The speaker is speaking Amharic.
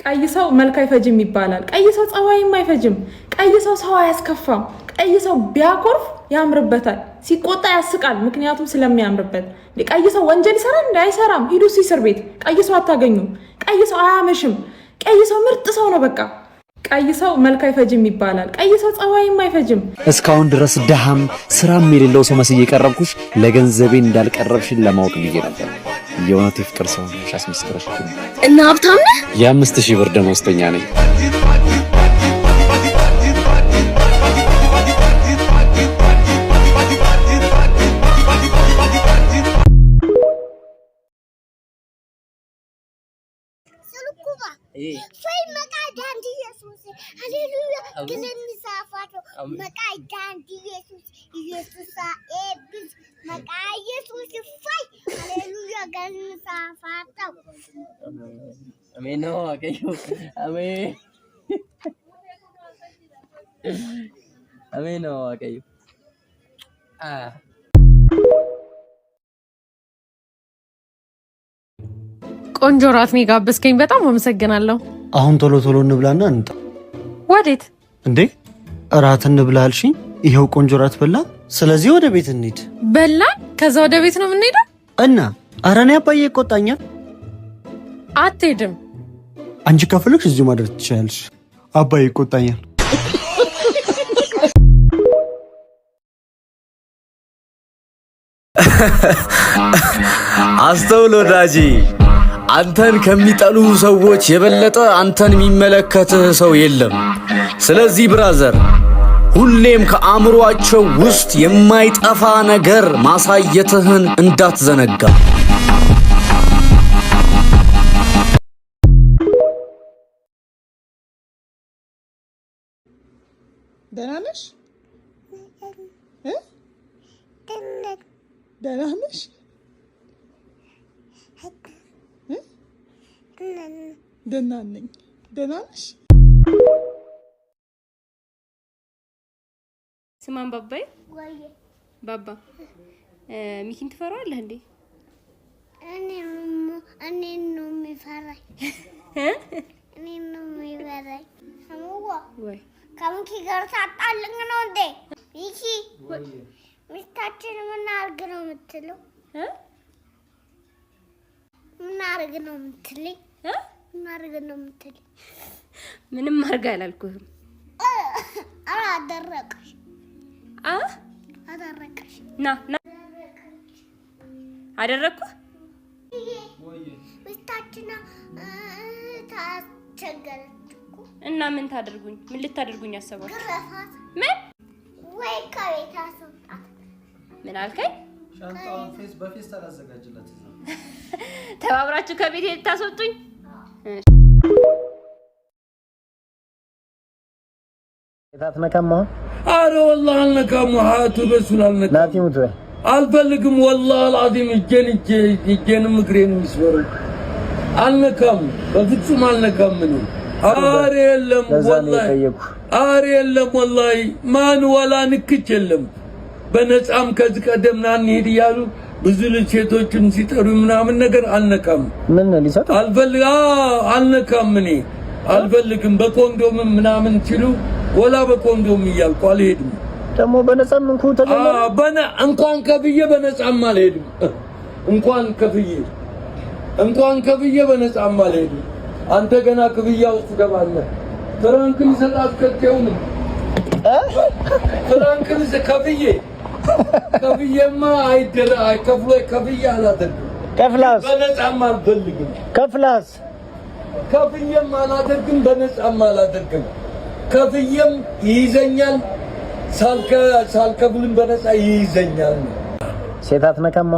ቀይ ሰው መልክ አይፈጅም ይባላል። ቀይ ሰው ጸባይም አይፈጅም። ቀይ ሰው ሰው አያስከፋም። ቀይ ሰው ቢያኮርፍ ያምርበታል፣ ሲቆጣ ያስቃል፣ ምክንያቱም ስለሚያምርበት። ቀይ ሰው ወንጀል ይሰራል እንዴ? አይሰራም። ሂዱ እስር ቤት። ቀይ ሰው አታገኙም። ቀይ ሰው አያመሽም። ቀይ ሰው ምርጥ ሰው ነው። በቃ ቀይ ሰው መልክ አይፈጅም ይባላል። ቀይ ሰው ጸባይም አይፈጅም። እስካሁን ድረስ ደሃም ስራም የሌለው ሰው መስዬ ቀረብኩሽ። ለገንዘቤ እንዳልቀረብሽን ለማወቅ ብዬ ነበር። የእውነት የፍቅር ሰው ነሽ አስመስክረሽ። እና ሀብታም ነህ? የ5000 ብር ደመወዝተኛ ነኝ። ቆንጆ ራት ነው ጋበዝከኝ፣ በጣም አመሰግናለሁ። አሁን ቶሎ ቶሎ እንብላና እንጣ። ወዴት እንዴ? ራት እንብላ አልሽኝ። ይሄው ቆንጆ ራት በላ። ስለዚህ ወደ ቤት እንሂድ። በላን፣ ከዛ ወደ ቤት ነው የምንሄደው። እና ኧረ እኔ አባዬ ይቆጣኛል። አትሄድም። አንቺ ከፈለግሽ እዚሁ ማድረግ ትችያለሽ። አባዬ ይቆጣኛል። አስተውል ወዳጄ፣ አንተን ከሚጠሉ ሰዎች የበለጠ አንተን የሚመለከትህ ሰው የለም። ስለዚህ ብራዘር፣ ሁሌም ከአእምሮአቸው ውስጥ የማይጠፋ ነገር ማሳየትህን እንዳትዘነጋ። ደህና ነሽ? ደህና ነሽ? ደህና ነኝ። ደህና ነሽ? ስማን ባባዬ፣ ባባ ሚኪን ትፈራዋለህ እንዴ? እኔ ነው የሚፈራኝ። እኔ ነው የሚፈራኝ። ወይ ከሚኪ ጋር ታጣልኝ ነው እንዴ? ሚኪ ሚስታችን ምን አድርግ ነው የምትለው? ምን አድርግ ነው የምትለኝ? ምን አድርግ ነው የምትለኝ? ምንም አድርግ አላልኩህም። አደረቀሽ አደረቀሽ። ና አደረኩህ። ሚስታችን ታስቸገረች እኮ። እና ምን ታደርጉኝ? ምን ልታደርጉኝ አሰባችሁ? ግረፋት። ምን ወይ ከቤት አስወጣት። ምን አልከኝ? ሻንጣውን በፌስ ታላዘጋጅለት ተባብራችሁ ከቤት ልታስወጡኝ? ታትነካማ? አረ والله አልነካም። ሀያቱ ረሱል አልነካም። ናቲ ሙት አልፈልግም። والله العظيم እጄንም እግሬንም ይስወሩ። አልነካም፣ በፍጹም አልነካም። ምን አረ የለም والله፣ አረ የለም والله። ማን ወላ ንክች የለም። በነፃም ከዚህ ቀደም ና እንሂድ እያሉ ብዙ ሴቶችን ሲጠሩ ምናምን ነገር አልነካም። ምን ሊሰጥ አልነካም። እኔ አልፈልግም። በኮንዶም ምናምን ሲሉ ወላ በኮንዶም እያልኩ አልሄድም። ደግሞ በነፃም እንኳን ተጀመረ። እንኳን ከፍዬ በነፃም አልሄድም። እንኳን ከፍዬ በነፃም አልሄድም። አንተ ገና ክፍያ ውስጥ ገባለህ። ፍራንክ ሊሰጣት ከቴውን ፍራንክ ከፍዬማ አይከፍሎ ከፍዬ አላደርግም። ከፍላስ በነፃም አልፈልግም። ከፍዬም አላደርግም፣ በነፃም አላደርግም። ከፍዬም ይይዘኛል፣ ሳልከፍልም በነፃ ይይዘኛል። ሴት አትነካም።